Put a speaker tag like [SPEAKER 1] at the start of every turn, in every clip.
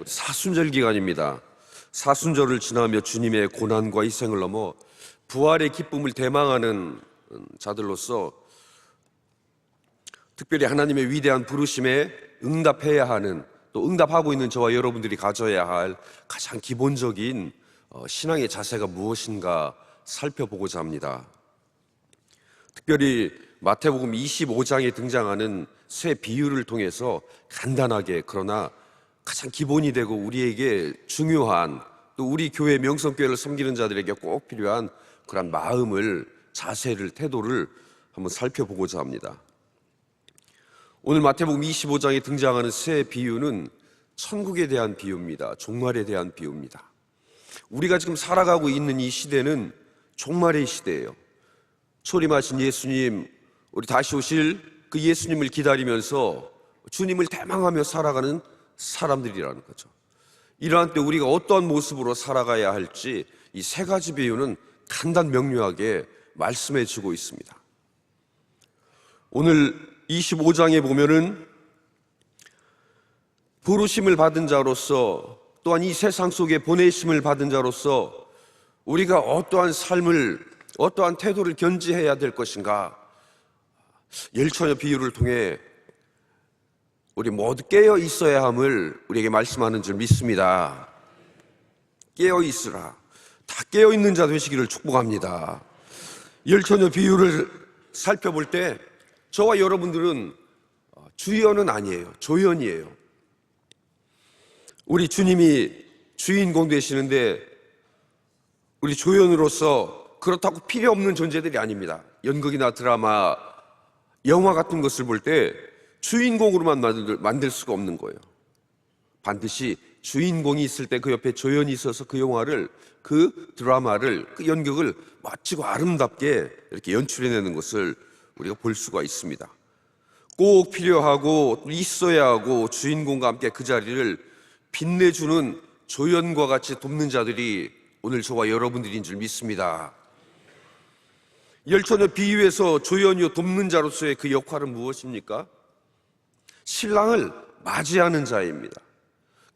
[SPEAKER 1] 사순절 기간입니다. 사순절을 지나며 주님의 고난과 희생을 넘어 부활의 기쁨을 대망하는 자들로서 특별히 하나님의 위대한 부르심에 응답해야 하는, 또 응답하고 있는 저와 여러분들이 가져야 할 가장 기본적인 신앙의 자세가 무엇인가 살펴보고자 합니다. 특별히 마태복음 25장에 등장하는 새 비유를 통해서 간단하게, 그러나 가장 기본이 되고 우리에게 중요한, 또 우리 교회 명성교회를 섬기는 자들에게 꼭 필요한 그런 마음을, 자세를, 태도를 한번 살펴보고자 합니다. 오늘 마태복음 25장에 등장하는 새 비유는 천국에 대한 비유입니다. 종말에 대한 비유입니다. 우리가 지금 살아가고 있는 이 시대는 종말의 시대예요. 초림하신 예수님, 우리 다시 오실 그 예수님을 기다리면서 주님을 대망하며 살아가는 사람들이라는 거죠. 이러한 때 우리가 어떠한 모습으로 살아가야 할지 이 세 가지 비유는 간단 명료하게 말씀해 주고 있습니다. 오늘 25장에 보면은 부르심을 받은 자로서, 또한 이 세상 속에 보내심을 받은 자로서 우리가 어떠한 삶을, 어떠한 태도를 견지해야 될 것인가, 열처녀 비유를 통해 우리 모두 깨어 있어야 함을 우리에게 말씀하는 줄 믿습니다. 깨어 있으라. 다 깨어 있는 자 되시기를 축복합니다. 열처녀 비유를 살펴볼 때 저와 여러분들은 주연은 아니에요. 조연이에요. 우리 주님이 주인공 되시는데 우리 조연으로서 그렇다고 필요 없는 존재들이 아닙니다. 연극이나 드라마, 영화 같은 것을 볼 때 주인공으로만 만들 수가 없는 거예요. 반드시 주인공이 있을 때 그 옆에 조연이 있어서 그 영화를, 그 드라마를, 그 연극을 멋지고 아름답게 이렇게 연출해내는 것을 우리가 볼 수가 있습니다. 꼭 필요하고 있어야 하고 주인공과 함께 그 자리를 빛내주는 조연과 같이 돕는 자들이 오늘 저와 여러분들인 줄 믿습니다. 열처녀 비유에서 조연이요 돕는 자로서의 그 역할은 무엇입니까? 신랑을 맞이하는 자입니다.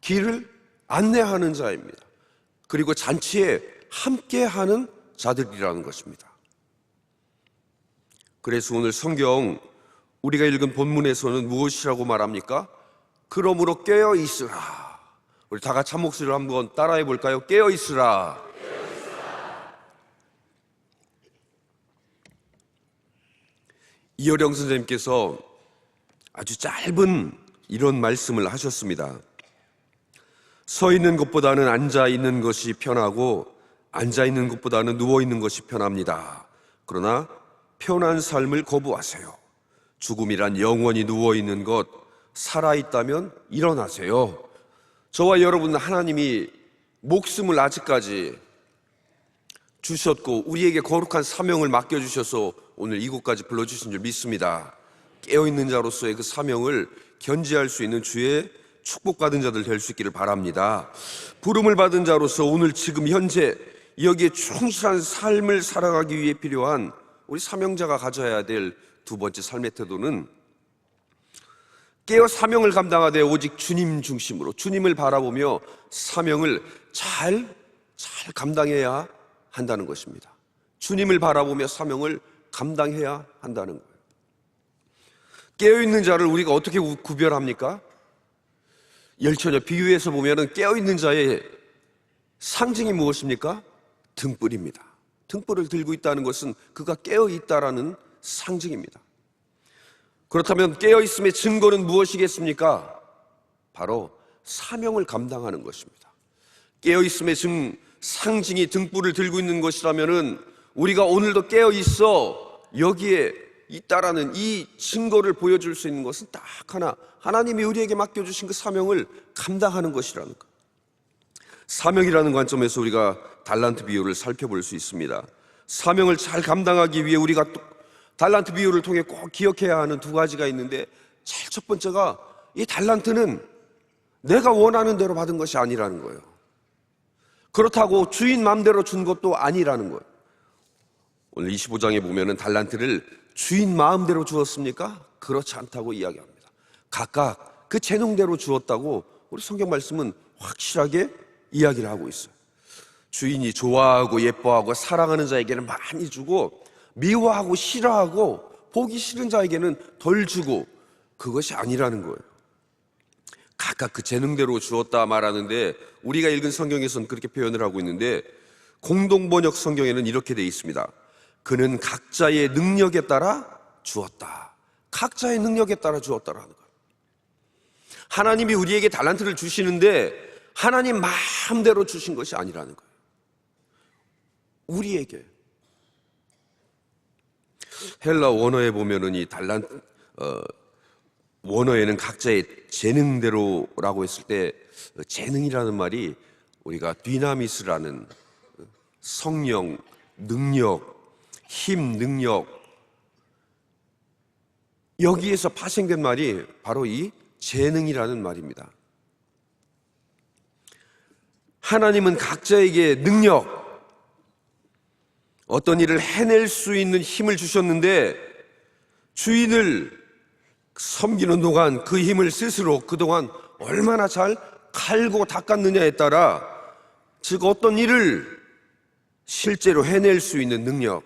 [SPEAKER 1] 길을 안내하는 자입니다. 그리고 잔치에 함께하는 자들이라는 것입니다. 그래서 오늘 성경 우리가 읽은 본문에서는 무엇이라고 말합니까? 그러므로 깨어 있으라. 우리 다 같이 한 목소리로 한번 따라해 볼까요? 깨어 있으라. 이어령 선생님께서 아주 짧은 이런 말씀을 하셨습니다. 서 있는 것보다는 앉아 있는 것이 편하고 앉아 있는 것보다는 누워 있는 것이 편합니다. 그러나 편한 삶을 거부하세요. 죽음이란 영원히 누워 있는 것, 살아 있다면 일어나세요. 저와 여러분은 하나님이 목숨을 아직까지 주셨고 우리에게 거룩한 사명을 맡겨주셔서 오늘 이곳까지 불러주신 줄 믿습니다. 깨어있는 자로서의 그 사명을 견지할 수 있는 주의 축복받은 자들 될 수 있기를 바랍니다. 부름을 받은 자로서 오늘 지금 현재 여기에 충실한 삶을 살아가기 위해 필요한 우리 사명자가 가져야 될 두 번째 삶의 태도는 깨어 사명을 감당하되 오직 주님 중심으로 주님을 바라보며 사명을 잘 감당해야 한다는 것입니다. 주님을 바라보며 사명을 감당해야 한다는 거예요. 깨어있는 자를 우리가 어떻게 구별합니까? 열처녀 비유에서 보면 깨어있는 자의 상징이 무엇입니까? 등불입니다. 등불을 들고 있다는 것은 그가 깨어있다라는 상징입니다. 그렇다면 깨어있음의 증거는 무엇이겠습니까? 바로 사명을 감당하는 것입니다. 깨어있음의 상징이 등불을 들고 있는 것이라면 우리가 오늘도 깨어있어 여기에 있다라는 이 증거를 보여줄 수 있는 것은 딱 하나, 하나님이 우리에게 맡겨주신 그 사명을 감당하는 것이라는 것. 사명이라는 관점에서 우리가 달란트 비유를 살펴볼 수 있습니다. 사명을 잘 감당하기 위해 우리가 달란트 비유를 통해 꼭 기억해야 하는 두 가지가 있는데, 제일 첫 번째가 이 달란트는 내가 원하는 대로 받은 것이 아니라는 거예요. 그렇다고 주인 마음대로 준 것도 아니라는 거예요. 오늘 25장에 보면은 달란트를 주인 마음대로 주었습니까? 그렇지 않다고 이야기합니다. 각각 그 재능대로 주었다고 우리 성경 말씀은 확실하게 이야기를 하고 있어요. 주인이 좋아하고 예뻐하고 사랑하는 자에게는 많이 주고 미워하고 싫어하고 보기 싫은 자에게는 덜 주고, 그것이 아니라는 거예요. 각각 그 재능대로 주었다 말하는데, 우리가 읽은 성경에서는 그렇게 표현을 하고 있는데, 공동번역 성경에는 이렇게 되어 있습니다. 그는 각자의 능력에 따라 주었다. 각자의 능력에 따라 주었다라는 거예요. 하나님이 우리에게 달란트를 주시는데 하나님 마음대로 주신 것이 아니라는 거예요. 우리에게. 헬라 원어에 보면은 이 달란트, 원어에는 각자의 재능대로라고 했을 때, 재능이라는 말이 우리가 디나미스라는 성령, 능력, 힘, 능력, 여기에서 파생된 말이 바로 이 재능이라는 말입니다. 하나님은 각자에게 능력, 어떤 일을 해낼 수 있는 힘을 주셨는데, 주인을 섬기는 동안 그 힘을 스스로 그동안 얼마나 잘 갈고 닦았느냐에 따라, 즉 어떤 일을 실제로 해낼 수 있는 능력,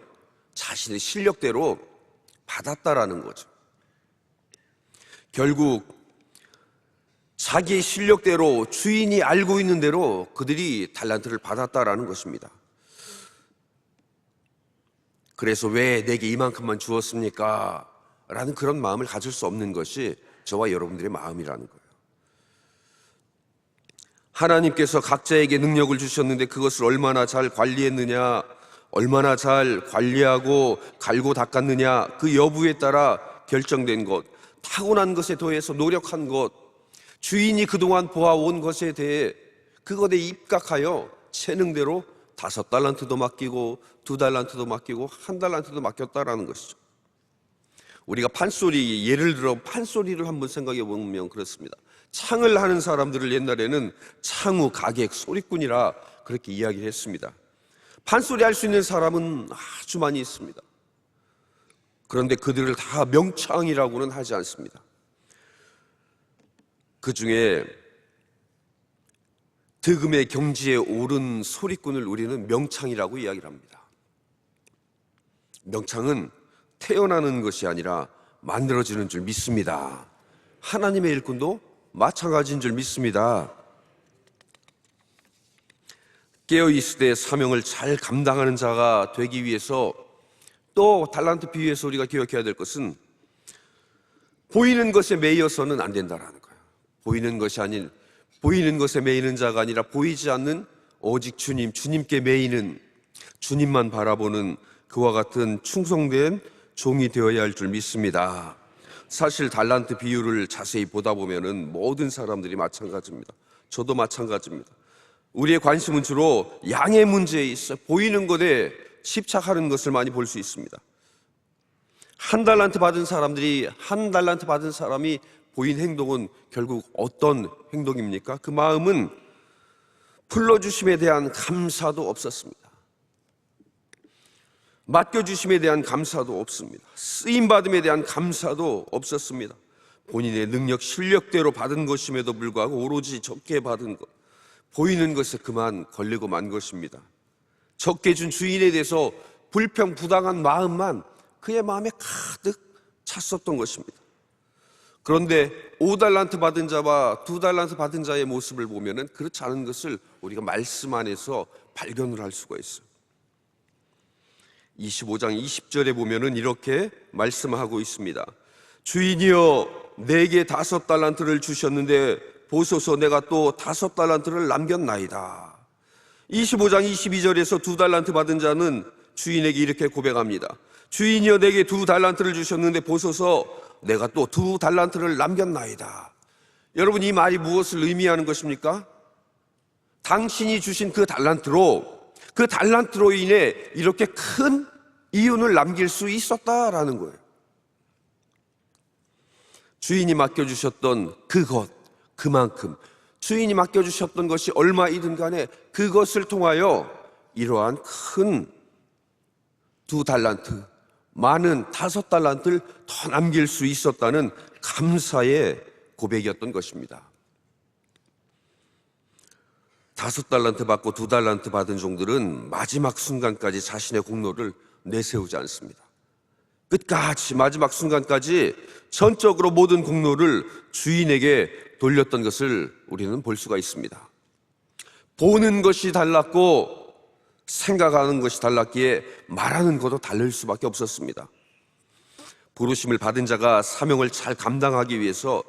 [SPEAKER 1] 자신의 실력대로 받았다라는 거죠. 결국 자기의 실력대로, 주인이 알고 있는 대로 그들이 달란트를 받았다라는 것입니다. 그래서 왜 내게 이만큼만 주었습니까? 라는 그런 마음을 가질 수 없는 것이 저와 여러분들의 마음이라는 거예요. 하나님께서 각자에게 능력을 주셨는데 그것을 얼마나 잘 관리했느냐, 얼마나 잘 관리하고 갈고 닦았느냐, 그 여부에 따라 결정된 것, 타고난 것에 더해서 노력한 것, 주인이 그동안 보아온 것에 대해 그것에 입각하여 재능대로 5달란트도 맡기고 2달란트도 맡기고 1달란트도 맡겼다라는 것이죠. 우리가 판소리, 예를 들어 판소리를 한번 생각해 보면 그렇습니다. 창을 하는 사람들을 옛날에는 창우, 가객, 소리꾼이라 그렇게 이야기를 했습니다. 판소리 할 수 있는 사람은 아주 많이 있습니다. 그런데 그들을 다 명창이라고는 하지 않습니다. 그 중에 득음의 경지에 오른 소리꾼을 우리는 명창이라고 이야기를 합니다. 명창은 태어나는 것이 아니라 만들어지는 줄 믿습니다. 하나님의 일꾼도 마찬가지인 줄 믿습니다. 깨어있을 때 사명을 잘 감당하는 자가 되기 위해서, 또 달란트 비유에서 우리가 기억해야 될 것은 보이는 것에 매여서는 안 된다라는 거예요. 보이는 것이 아닌, 보이는 것에 매이는 자가 아니라 보이지 않는 오직 주님, 주님께 매이는, 주님만 바라보는 그와 같은 충성된 종이 되어야 할 줄 믿습니다. 사실 달란트 비유를 자세히 보다 보면은 모든 사람들이 마찬가지입니다. 저도 마찬가지입니다. 우리의 관심은 주로 양의 문제에 있어 보이는 것에 집착하는 것을 많이 볼 수 있습니다. 1달란트 받은 사람들이, 1달란트 받은 사람이 보인 행동은 결국 어떤 행동입니까? 그 마음은 불러주심에 대한 감사도 없었습니다. 맡겨주심에 대한 감사도 없습니다. 쓰임받음에 대한 감사도 없었습니다. 본인의 능력, 실력대로 받은 것임에도 불구하고 오로지 적게 받은 것, 보이는 것에 그만 걸리고 만 것입니다. 적게 준 주인에 대해서 불평, 부당한 마음만 그의 마음에 가득 찼었던 것입니다. 그런데 5달란트 받은 자와 2달란트 받은 자의 모습을 보면은 그렇지 않은 것을 우리가 말씀 안에서 발견을 할 수가 있어요. 25장 20절에 보면은 이렇게 말씀하고 있습니다. 주인이여, 내게 5달란트를 주셨는데 보소서, 내가 또 5달란트를 남겼나이다. 25장 22절에서 2달란트 받은 자는 주인에게 이렇게 고백합니다. 주인이여, 내게 2달란트를 주셨는데 보소서, 내가 또 2달란트를 남겼나이다. 여러분, 이 말이 무엇을 의미하는 것입니까? 당신이 주신 그 달란트로 인해 이렇게 큰 이윤을 남길 수 있었다라는 거예요. 주인이 맡겨주셨던 그것, 그만큼, 주인이 맡겨주셨던 것이 얼마이든 간에 그것을 통하여 이러한 큰 2달란트, 많은 5달란트를 더 남길 수 있었다는 감사의 고백이었던 것입니다. 5달란트 받고 2달란트 받은 종들은 마지막 순간까지 자신의 공로를 내세우지 않습니다. 끝까지 마지막 순간까지 전적으로 모든 공로를 주인에게 돌렸던 것을 우리는 볼 수가 있습니다. 보는 것이 달랐고 생각하는 것이 달랐기에 말하는 것도 다를 수밖에 없었습니다. 부르심을 받은 자가 사명을 잘 감당하기 위해서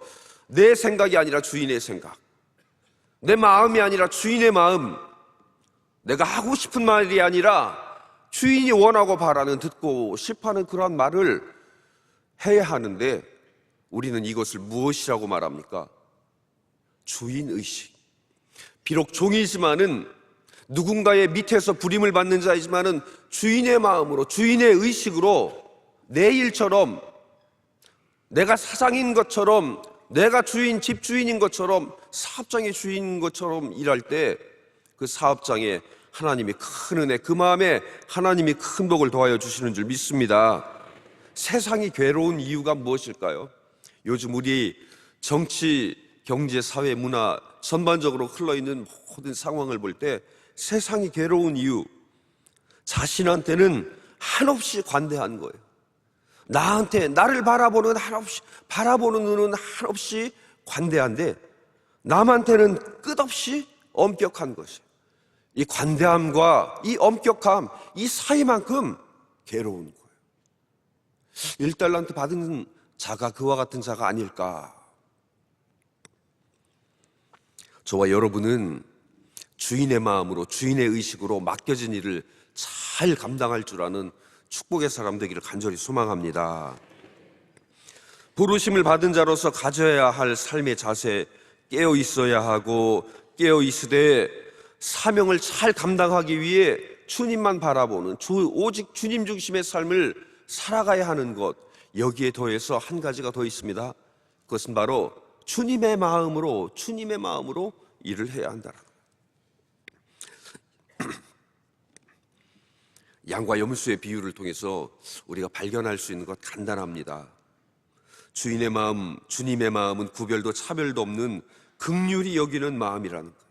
[SPEAKER 1] 내 생각이 아니라 주인의 생각, 내 마음이 아니라 주인의 마음, 내가 하고 싶은 말이 아니라 주인이 원하고 바라는, 듣고 싶어하는 그러한 말을 해야 하는데, 우리는 이것을 무엇이라고 말합니까? 주인의식. 비록 종이지만은, 누군가의 밑에서 부림을 받는 자이지만은 주인의 마음으로, 주인의 의식으로 내 일처럼, 내가 사장인 것처럼, 내가 주인, 집주인인 것처럼, 사업장의 주인인 것처럼 일할 때 그 사업장에 하나님이 큰 은혜, 그 마음에 하나님이 큰 복을 더하여 주시는 줄 믿습니다. 세상이 괴로운 이유가 무엇일까요? 요즘 우리 정치, 경제, 사회, 문화 전반적으로 흘러있는 모든 상황을 볼 때 세상이 괴로운 이유, 자신한테는 한없이 관대한 거예요. 나한테, 나를 바라보는 눈은 한없이 관대한데 남한테는 끝없이 엄격한 것이에요. 이 관대함과 이 엄격함, 이 사이만큼 괴로운 거예요. 1달란트 받은 자가 그와 같은 자가 아닐까. 저와 여러분은 주인의 마음으로, 주인의 의식으로 맡겨진 일을 잘 감당할 줄 아는 축복의 사람 되기를 간절히 소망합니다. 부르심을 받은 자로서 가져야 할 삶의 자세, 깨어 있어야 하고, 깨어 있으되 사명을 잘 감당하기 위해 주님만 바라보는, 오직 주님 중심의 삶을 살아가야 하는 것, 여기에 더해서 한 가지가 더 있습니다. 그것은 바로 주님의 마음으로 일을 해야 한다는 거예요. 양과 염소의 비유를 통해서 우리가 발견할 수 있는 것 간단합니다. 주인의 마음, 주님의 마음은 구별도 차별도 없는 긍휼히 여기는 마음이라는 거예요.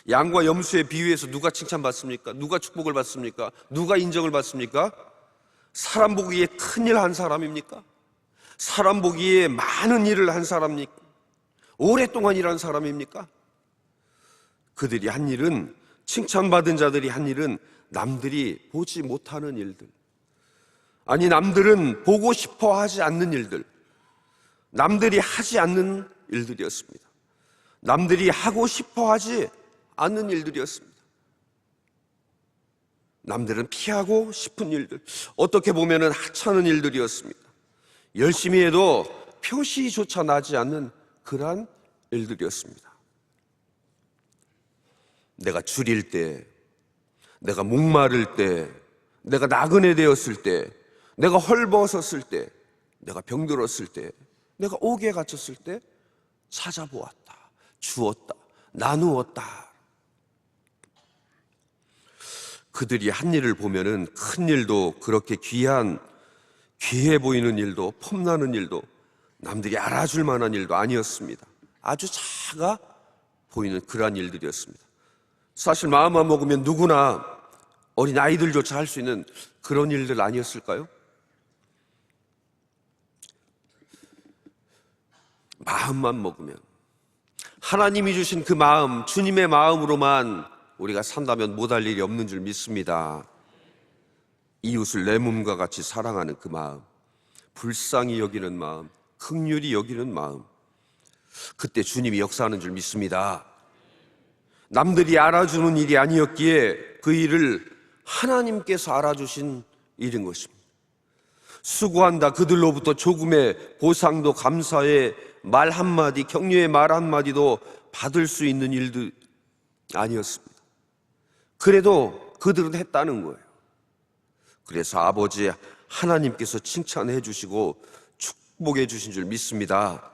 [SPEAKER 1] 양과 염소의 비유에서 누가 칭찬받습니까? 누가 축복을 받습니까? 누가 인정을 받습니까? 사람 보기에 큰일 한 사람입니까? 사람 보기에 많은 일을 한 사람입니까? 오랫동안 일한 사람입니까? 그들이 한 일은, 칭찬받은 자들이 한 일은 남들이 보지 못하는 일들, 아니 남들은 보고 싶어 하지 않는 일들, 남들이 하지 않는 일들이었습니다. 남들이 하고 싶어 하지 않는 일들이었습니다. 남들은 피하고 싶은 일들, 어떻게 보면 하찮은 일들이었습니다. 열심히 해도 표시조차 나지 않는 그러한 일들이었습니다. 내가 줄일 때, 내가 목마를 때, 내가 나그네 되었을 때, 내가 헐벗었을 때, 내가 병들었을 때, 내가 옥에 갇혔을 때 찾아보았다, 주었다, 나누었다. 그들이 한 일을 보면은 큰 일도, 그렇게 귀해 보이는 일도, 폼나는 일도, 남들이 알아줄 만한 일도 아니었습니다. 아주 작아 보이는 그러한 일들이었습니다. 사실 마음만 먹으면 누구나, 어린 아이들조차 할 수 있는 그런 일들 아니었을까요? 마음만 먹으면, 하나님이 주신 그 마음, 주님의 마음으로만 우리가 산다면 못할 일이 없는 줄 믿습니다. 이웃을 내 몸과 같이 사랑하는 그 마음, 불쌍히 여기는 마음, 긍휼히 여기는 마음, 그때 주님이 역사하는 줄 믿습니다. 남들이 알아주는 일이 아니었기에 그 일을 하나님께서 알아주신 일인 것입니다. 수고한다, 그들로부터 조금의 보상도, 감사의 말 한마디, 격려의 말 한마디도 받을 수 있는 일도 아니었습니다. 그래도 그들은 했다는 거예요. 그래서 아버지 하나님께서 칭찬해 주시고 축복해 주신 줄 믿습니다.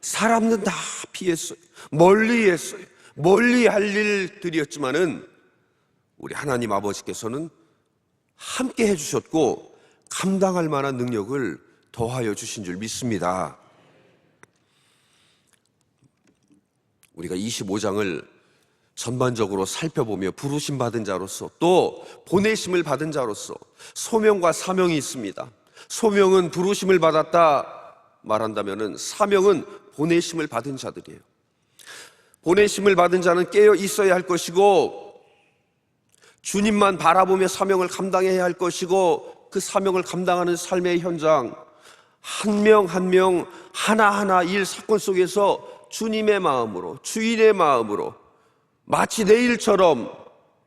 [SPEAKER 1] 사람들은 다 피했어요. 멀리 했어요. 멀리 할 일들이었지만은 우리 하나님 아버지께서는 함께 해주셨고 감당할 만한 능력을 더하여 주신 줄 믿습니다. 우리가 25장을 전반적으로 살펴보며 부르심 받은 자로서, 또 보내심을 받은 자로서 소명과 사명이 있습니다. 소명은 부르심을 받았다 말한다면은, 사명은 보내심을 받은 자들이에요. 보내심을 받은 자는 깨어 있어야 할 것이고, 주님만 바라보며 사명을 감당해야 할 것이고, 그 사명을 감당하는 삶의 현장, 한 명 한 명 하나하나 일 사건 속에서 주님의 마음으로, 주인의 마음으로, 마치 내 일처럼,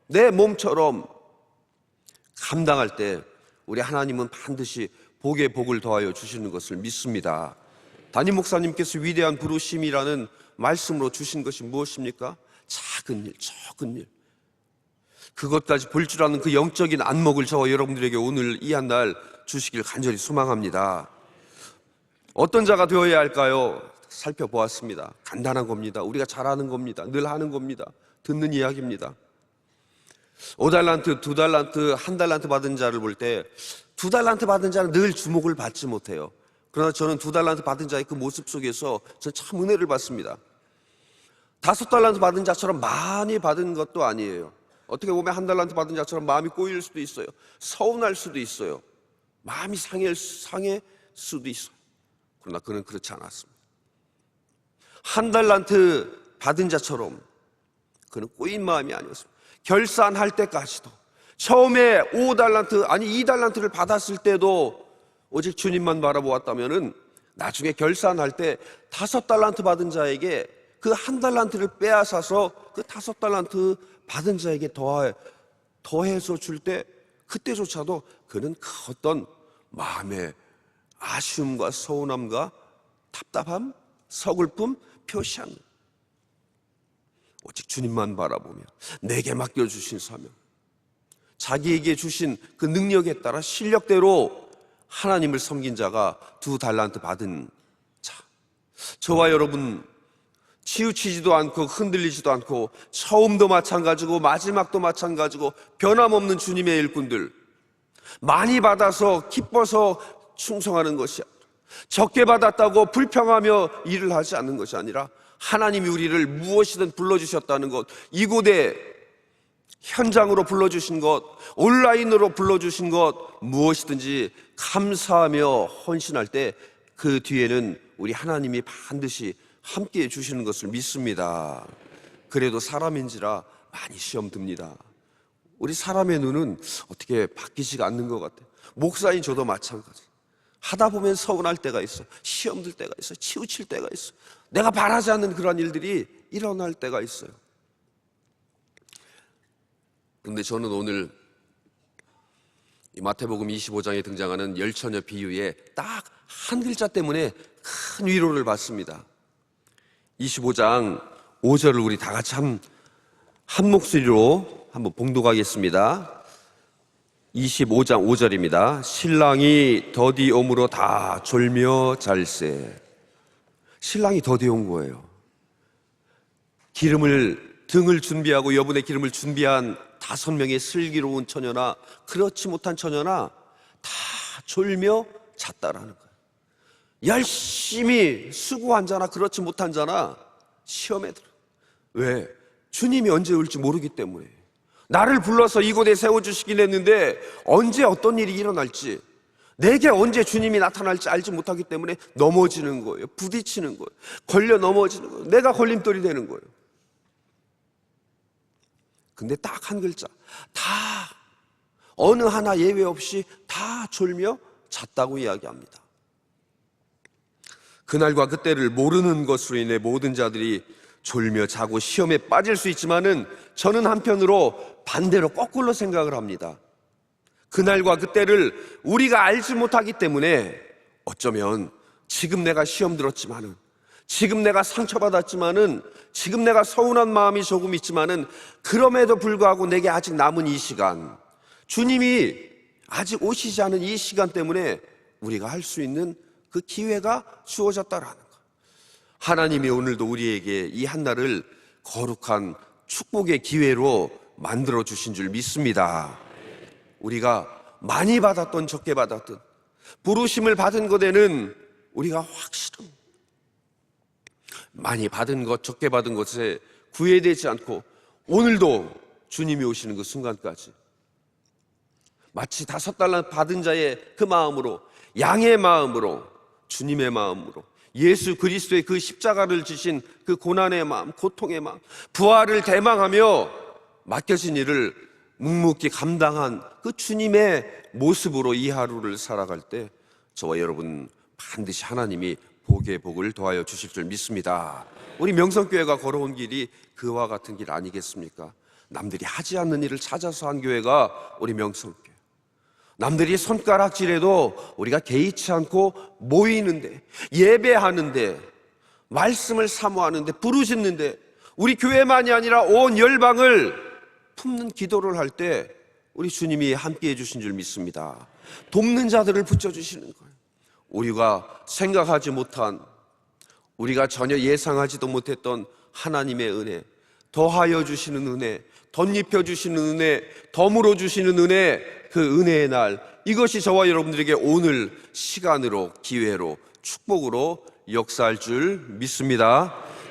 [SPEAKER 1] 내 몸처럼 감당할 때 우리 하나님은 반드시 복에 복을 더하여 주시는 것을 믿습니다. 담임 목사님께서 위대한 부르심이라는 말씀으로 주신 것이 무엇입니까? 작은 일, 적은 일, 그것까지 볼 줄 아는 그 영적인 안목을 저와 여러분들에게 오늘 이 한 날 주시길 간절히 소망합니다. 어떤 자가 되어야 할까요? 살펴보았습니다. 간단한 겁니다. 우리가 잘하는 겁니다. 늘 하는 겁니다. 듣는 이야기입니다. 5달란트, 2달란트, 1달란트 받은 자를 볼 때 2달란트 받은 자는 늘 주목을 받지 못해요. 그러나 저는 2달란트 받은 자의 그 모습 속에서 저는 참 은혜를 받습니다. 5달란트 받은 자처럼 많이 받은 것도 아니에요. 어떻게 보면 1달란트 받은 자처럼 마음이 꼬일 수도 있어요. 서운할 수도 있어요. 마음이 상할 수도 있어요. 그러나 그는 그렇지 않았습니다. 1달란트 받은 자처럼 그는 꼬인 마음이 아니었습니다. 결산할 때까지도, 처음에 5달란트 아니 2달란트를 받았을 때도 오직 주님만 바라보았다면은 나중에 결산할 때 5달란트 받은 자에게 그 1달란트를 빼앗아서 그 5달란트 받은 자에게 더해서 줄 때, 그때조차도 그는 그 어떤 마음의 아쉬움과 서운함과 답답함, 서글픔 표시하는, 오직 주님만 바라보며 내게 맡겨주신 사명, 자기에게 주신 그 능력에 따라 실력대로 하나님을 섬긴 자가 2달란트 받은 자, 저와 여러분 치우치지도 않고 흔들리지도 않고 처음도 마찬가지고 마지막도 마찬가지고 변함없는 주님의 일꾼들, 많이 받아서 기뻐서 충성하는 것이 아니라, 적게 받았다고 불평하며 일을 하지 않는 것이 아니라, 하나님이 우리를 무엇이든 불러주셨다는 것, 이곳에 현장으로 불러주신 것, 온라인으로 불러주신 것, 무엇이든지 감사하며 헌신할 때 그 뒤에는 우리 하나님이 반드시 함께해 주시는 것을 믿습니다. 그래도 사람인지라 많이 시험 듭니다. 우리 사람의 눈은 어떻게 바뀌지가 않는 것 같아요. 목사인 저도 마찬가지. 하다 보면 서운할 때가 있어, 시험 들 때가 있어, 치우칠 때가 있어, 내가 바라지 않는 그런 일들이 일어날 때가 있어요. 그런데 저는 오늘 이 마태복음 25장에 등장하는 열처녀 비유에 딱 한 글자 때문에 큰 위로를 받습니다. 25장 5절을 우리 다 같이 한 목소리로 한번 봉독하겠습니다. 25장 5절입니다. 신랑이 더디 오므로 다 졸며 잘세. 신랑이 더디 온 거예요. 등을 준비하고 여분의 기름을 준비한 5명의 슬기로운 처녀나 그렇지 못한 처녀나 다 졸며 잤다라는 거예요. 열심히 수고한 자나 그렇지 못한 자나 시험에 들어. 왜? 주님이 언제 올지 모르기 때문에. 나를 불러서 이곳에 세워주시긴 했는데 언제 어떤 일이 일어날지, 내게 언제 주님이 나타날지 알지 못하기 때문에 넘어지는 거예요. 부딪히는 거예요. 걸려 넘어지는 거예요. 내가 걸림돌이 되는 거예요. 근데 딱 한 글자, 다 어느 하나 예외 없이 다 졸며 잤다고 이야기합니다. 그날과 그때를 모르는 것으로 인해 모든 자들이 졸며 자고 시험에 빠질 수 있지만은, 저는 한편으로 반대로 거꾸로 생각을 합니다. 그날과 그때를 우리가 알지 못하기 때문에 어쩌면 지금 내가 시험 들었지만은, 지금 내가 상처받았지만은, 지금 내가 서운한 마음이 조금 있지만은, 그럼에도 불구하고 내게 아직 남은 이 시간, 주님이 아직 오시지 않은 이 시간 때문에 우리가 할 수 있는 그 기회가 주어졌다라는 것. 하나님이 오늘도 우리에게 이 한날을 거룩한 축복의 기회로 만들어 주신 줄 믿습니다. 우리가 많이 받았던 적게 받았던 부르심을 받은 것에는 우리가 확실합니다. 많이 받은 것 적게 받은 것에 구애되지 않고 오늘도 주님이 오시는 그 순간까지 마치 5달란트 받은 자의 그 마음으로, 양의 마음으로, 주님의 마음으로, 예수 그리스도의 그 십자가를 지신 그 고난의 마음, 고통의 마음, 부활을 대망하며 맡겨진 일을 묵묵히 감당한 그 주님의 모습으로 이 하루를 살아갈 때 저와 여러분 반드시 하나님이 복의 복을 더하여 주실 줄 믿습니다. 우리 명성교회가 걸어온 길이 그와 같은 길 아니겠습니까? 남들이 하지 않는 일을 찾아서 한 교회가 우리 명성교회. 남들이 손가락질해도 우리가 개의치 않고 모이는데, 예배하는데, 말씀을 사모하는데, 부르짖는데, 우리 교회만이 아니라 온 열방을 품는 기도를 할 때 우리 주님이 함께해 주신 줄 믿습니다. 돕는 자들을 붙여주시는 거예요. 우리가 생각하지 못한, 우리가 전혀 예상하지도 못했던 하나님의 은혜, 더하여 주시는 은혜, 덧입혀 주시는 은혜, 덤으로 주시는 은혜, 그 은혜의 날, 이것이 저와 여러분들에게 오늘 시간으로, 기회로, 축복으로 역사할 줄 믿습니다.